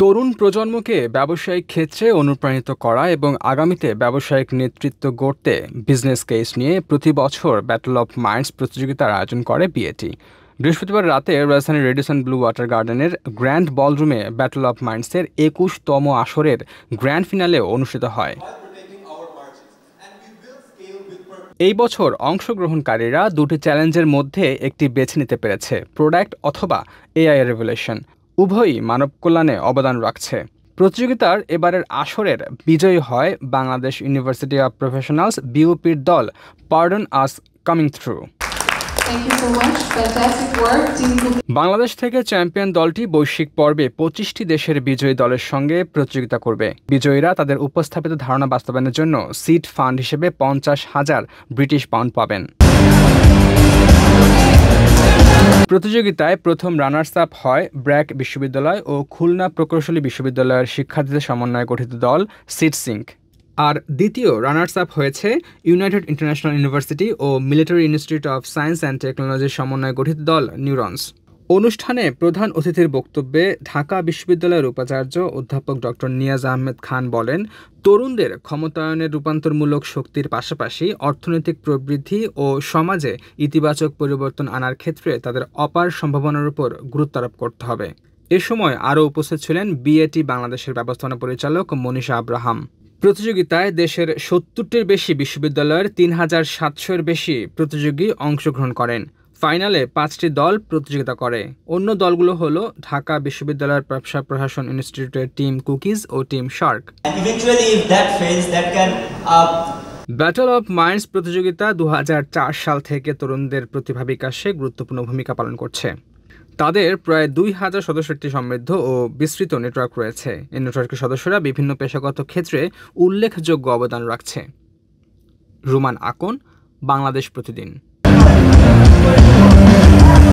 তরুণ প্রজন্মকে ব্যবসায়িক ক্ষেত্রে অনুপ্রাণিত করা এবং আগামীতে ব্যবসায়িক নেতৃত্ব গড়তে বিজনেস কেস নিয়ে প্রতি বছর ব্যাটল অফ মাইন্ডস প্রতিযোগিতার আয়োজন করে বিএটি। বৃহস্পতিবার রাতে রাজধানীর রেডিসন ব্লু ওয়াটার গার্ডেনের গ্র্যান্ড বলরুমে ব্যাটল অফ মাইন্ডসের ২১তম আসরের গ্র্যান্ড ফিনালে অনুষ্ঠিত হয়। এই বছর অংশগ্রহণকারীরা দুটি চ্যালেঞ্জের মধ্যে একটি বেছে নিতে পেরেছে, প্রোডাক্ট অথবা এআই রেভলিউশন। উভয়ই মানব কল্যাণে অবদান রাখছে। প্রতিযোগিতার এবারের আসরের বিজয়ী হয় বাংলাদেশ ইউনিভার্সিটি অব প্রফেশনালস বিউপির দল পার্ডন আস কামিং থ্রু। বাংলাদেশ থেকে চ্যাম্পিয়ন দলটি বৈশ্বিক পর্বে ২৫টি দেশের বিজয়ী দলের সঙ্গে প্রতিযোগিতা করবে। বিজয়ীরা তাদের উপস্থাপিত ধারণা বাস্তবায়নের জন্য সিড ফান্ড হিসেবে ৫০,০০০ ব্রিটিশ পাউন্ড পাবেন। প্রতিযোগিতায় প্রথম রানার্স আপ হয় ব্র্যাক বিশ্ববিদ্যালয় ও খুলনা প্রকৌশলী বিশ্ববিদ্যালয়ের শিক্ষার্থীদের সমন্বয়ে গঠিত দল সিড সিঙ্ক। আর দ্বিতীয় রানার্স আপ হয়েছে ইউনাইটেড ইন্টারন্যাশনাল ইউনিভার্সিটি ও military institute of science and টেকনোলজির সমন্বয়ে গঠিত দল নিউরনস। অনুষ্ঠানে প্রধান অতিথির বক্তব্যে ঢাকা বিশ্ববিদ্যালয়ের উপাচার্য অধ্যাপক ডক্টর নিয়াজ আহমেদ খান বলেন, তরুণদের ক্ষমতায়নের রূপান্তরমূলক শক্তির পাশাপাশি অর্থনৈতিক প্রবৃদ্ধি ও সমাজে ইতিবাচক পরিবর্তন আনার ক্ষেত্রে তাদের অপার সম্ভাবনার উপর গুরুত্ব আরোপ করতে হবে। এ সময় আরও উপস্থিত ছিলেন বিএটি বাংলাদেশের ব্যবস্থাপনা পরিচালক মনীষা আব্রাহাম। প্রতিযোগিতায় দেশের ৭০টির বেশি বিশ্ববিদ্যালয়ের ৩,৭০০-এর বেশি প্রতিযোগী অংশগ্রহণ করেন। ফাইনালে ৫টি দল প্রতিযোগিতা করে। অন্য দলগুলো হলো ঢাকা বিশ্ববিদ্যালয়ের ব্যবসা প্রশাসন ইনস্টিটিউটের টিম কুকিজ ও team shark. Battle of minds প্রতিযোগিতা ২০০৪ সাল থেকে তরুণদের প্রতিভা বিকাশে গুরুত্বপূর্ণ ভূমিকা পালন করছে। তাদের প্রায় ২,০০০ সদস্যটি সমৃদ্ধ ও বিস্তৃত নেটওয়ার্ক রয়েছে। এই নেটওয়ার্কের সদস্যরা বিভিন্ন পেশাগত ক্ষেত্রে উল্লেখযোগ্য অবদান রাখছে। রুমান আকন, বাংলাদেশ প্রতিদিন।